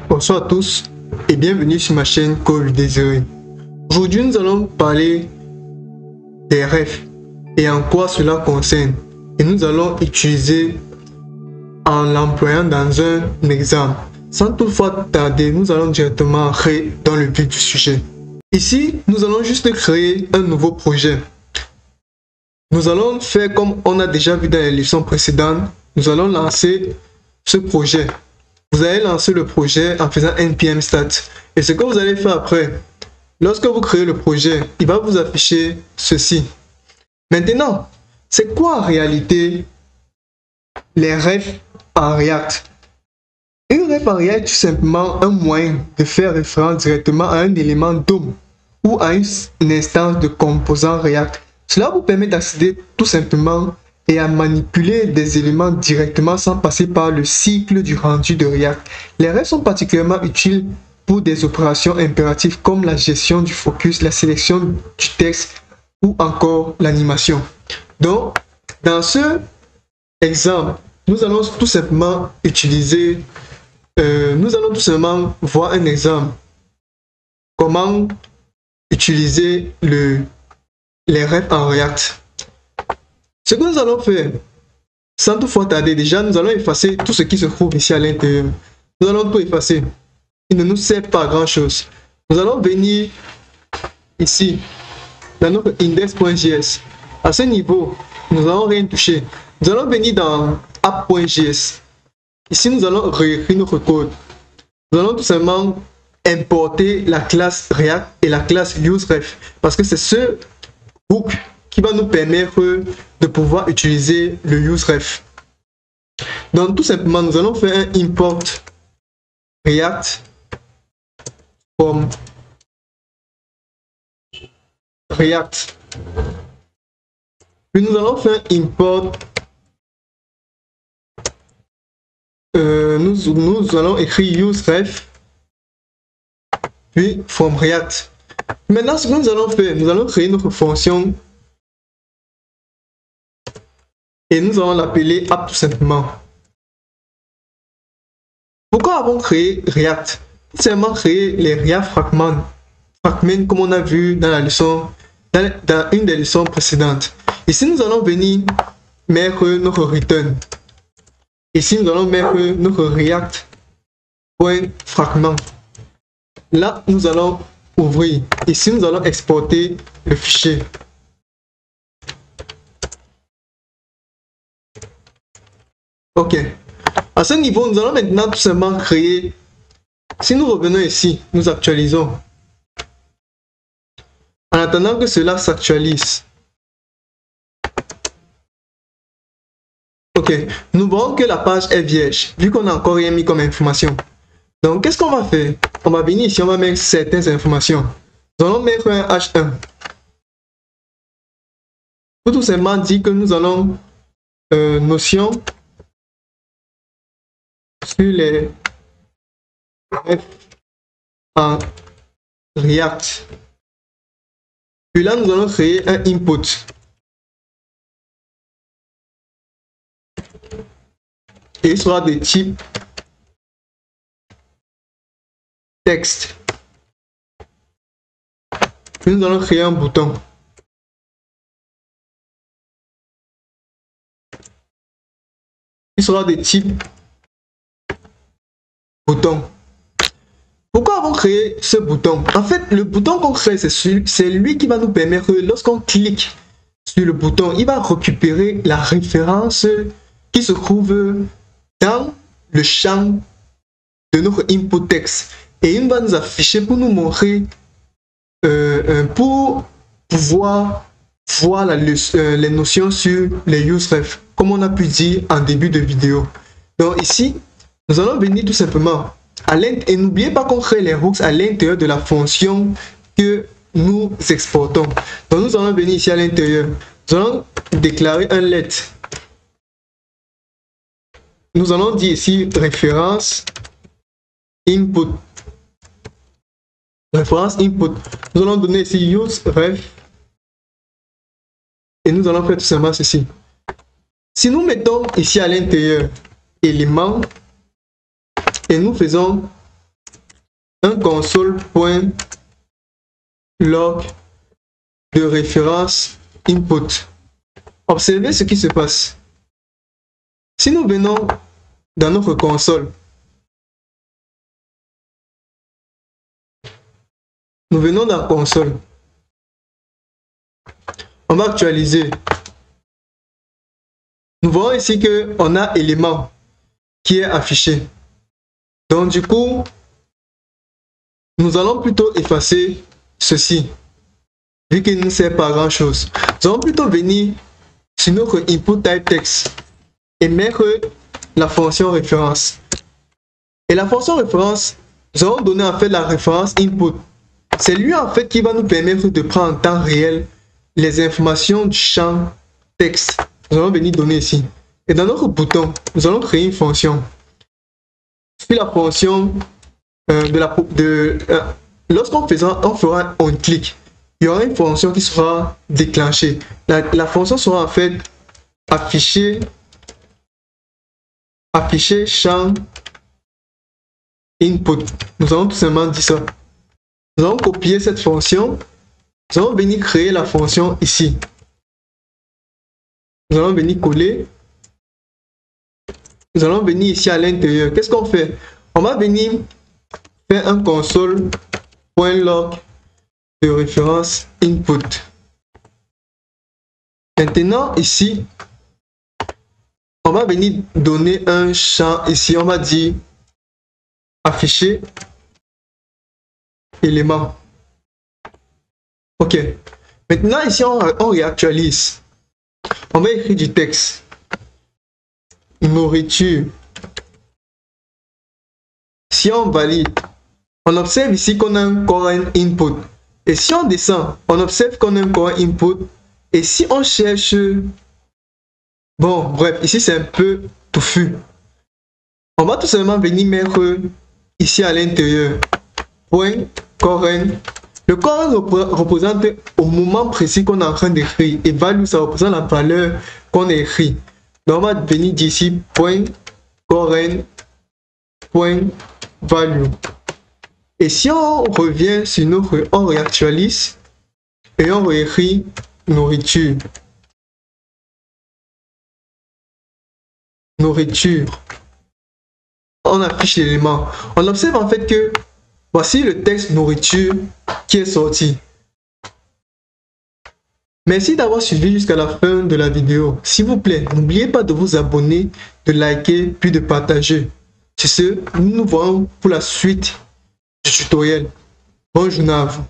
Bonsoir à tous et bienvenue sur ma chaîne Code Désiré. Aujourd'hui nous allons parler des rêves et en quoi cela concerne, et nous allons utiliser en l'employant dans un exemple. Sans toutefois tarder, nous allons directement entrer dans le vif du sujet. Ici, nous allons juste créer un nouveau projet. Nous allons faire comme on a déjà vu dans les leçons précédentes. Nous allons lancer ce projet. Vous allez lancer le projet en faisant npm start. Et ce que vous allez faire après, lorsque vous créez le projet, il va vous afficher ceci. Maintenant, c'est quoi en réalité les refs en React? Une ref en React est tout simplement un moyen de faire référence directement à un élément DOM ou à une instance de composant React. Cela vous permet d'accéder tout simplement et à manipuler des éléments directement sans passer par le cycle du rendu de React. Les refs sont particulièrement utiles pour des opérations impératives comme la gestion du focus, la sélection du texte ou encore l'animation. Donc, dans ce exemple, nous allons tout simplement utiliser, voir un exemple. Comment utiliser les refs en React. Ce que nous allons faire, sans toutefois tarder, déjà nous allons effacer tout ce qui se trouve ici à l'intérieur. Nous allons tout effacer. Il ne nous sert pas à grand chose. Nous allons venir ici, dans notre index.js. À ce niveau, nous n'allons rien toucher. Nous allons venir dans app.js. Ici, nous allons réécrire notre code. Nous allons tout simplement importer la classe React et la classe useRef. Parce que c'est ce hook qui va nous permettre de pouvoir utiliser le useRef. Donc tout simplement, nous allons faire un import React from React. Puis nous allons faire import. Nous allons écrire useRef puis from React. Maintenant, ce que nous allons faire, nous allons créer notre fonction et nous allons l'appeler app tout simplement. Pourquoi avons créé React? Tout simplement créer les React fragments comme on a vu dans la leçon, dans une des leçons précédentes. Ici, nous allons venir mettre notre return. Ici, nous allons mettre notre React.fragment. Là, nous allons ouvrir. Ici, nous allons exporter le fichier. Ok. À ce niveau, nous allons maintenant tout simplement créer. Si nous revenons ici, nous actualisons. En attendant que cela s'actualise. Ok. Nous voyons que la page est vierge, vu qu'on n'a encore rien mis comme information. Donc, qu'est-ce qu'on va faire? On va venir ici, on va mettre certaines informations. Nous allons mettre un H1. Pour tout simplement dire que nous allons notion sur les refs en React. Puis là, nous allons créer un input. Et il sera de type texte. Puis nous allons créer un bouton. Il sera de type bouton. Pourquoi avons créé ce bouton? En fait, le bouton qu'on crée, c'est lui qui va nous permettre, lorsqu'on clique sur le bouton, il va récupérer la référence qui se trouve dans le champ de notre input text. Et il va nous afficher pour nous montrer, pour pouvoir voir les notions sur les useRef, comme on a pu dire en début de vidéo. Donc ici, nous allons venir tout simplement et n'oubliez pas qu'on crée les hooks à l'intérieur de la fonction que nous exportons. Donc nous allons venir ici à l'intérieur. Nous allons déclarer un let. Nous allons dire ici référence input. Référence input. Nous allons donner ici useRef. Et nous allons faire tout simplement ceci. Si nous mettons ici à l'intérieur élément et nous faisons un console.log de référence input. Observez ce qui se passe. Si nous venons dans notre console, nous venons dans la console, on va actualiser. Nous voyons ici qu'on a élément qui est affiché. Donc du coup, nous allons plutôt effacer ceci, vu qu'il ne sert pas à grand chose. Nous allons plutôt venir sur notre input type text et mettre la fonction référence. Et la fonction référence, nous allons donner en fait la référence input. C'est lui en fait qui va nous permettre de prendre en temps réel les informations du champ texte. Nous allons venir donner ici. Et dans notre bouton, nous allons créer une fonction. Puis la fonction lorsqu'on fera un clic, il y aura une fonction qui sera déclenchée. La fonction sera en fait afficher champ input. Nous allons tout simplement dire ça. Nous allons copier cette fonction. Nous allons venir créer la fonction ici. Nous allons venir coller. Nous allons venir ici à l'intérieur. Qu'est-ce qu'on fait? On va venir faire un console.log de référence input. Maintenant, ici, on va venir donner un champ ici. On va dire afficher élément. Ok. Maintenant, ici, on réactualise. On va écrire du texte. Nourriture. Si on valide, on observe ici qu'on a un current input. Et si on descend, on observe qu'on a un current input. Et si on cherche... Bon, bref, ici c'est un peu touffu. On va tout simplement venir mettre ici à l'intérieur. Point current. Le current représente au moment précis qu'on est en train d'écrire. Et value, ça représente la valeur qu'on a écrit. Donc on va venir d'ici point current point value. Et si on revient sur notre, on réactualise et on réécrit nourriture. Nourriture. On affiche l'élément. On observe en fait que voici le texte nourriture qui est sorti. Merci d'avoir suivi jusqu'à la fin de la vidéo. S'il vous plaît, n'oubliez pas de vous abonner, de liker, puis de partager. C'est ce, nous nous voyons pour la suite du tutoriel. Bonne journée à vous.